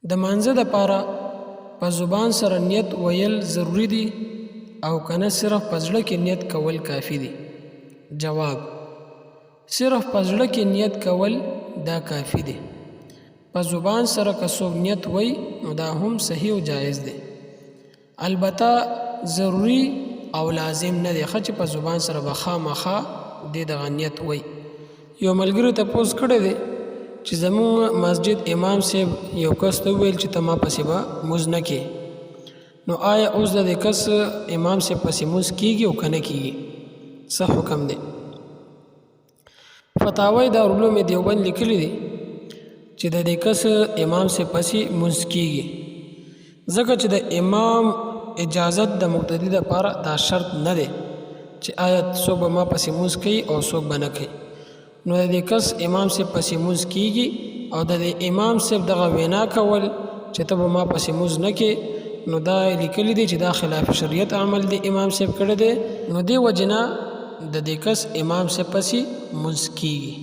د مانځه دپاره په زبان سره نیت ویل ضروری دی او کنه صرف په زړه کې نیت کول کافی دی؟ جواب: صرف په زړه کې نیت کول دا کافی دی. په زبان سره که څوک نیت وی نو دا هم صحیح او جایز دی. البته ضروری او لازم نه دی چې په زبان سره به خامخا دغه نیت وی. یو ملګري تپوس کړی دی چې زموږ مسجد امام صاحب یو کس ته وویل چې ته ما پسې به مونځ نه کې، نو آیا اوس د دې کس امام صاحب پسې مونځ کیږي او که نه کیږي؟ څه حکم دی؟ فتاوی دارالعلوم دیوبند لیکلی دی چې د دې کس امام صاحب پسې مونځ کیږي، ځکه چې د امام اجازت د مقتدي دپاره دا شرط نه دی چې آیا څوک به ما پسې مونځ کوي او څوک به نه کوي. نو د دې کس امام صاحب پسې مونځ کیږي او د دې امام صاحب دغه وینا کول چې ته به ما پسې مونځ نه کې، نو دا لیکلی دی چې دا خلاف شریعت عمل دی امام صاحب کړی دی، نو دې وجې نه د دې کس امام صاحب پسې مونځ کیږي.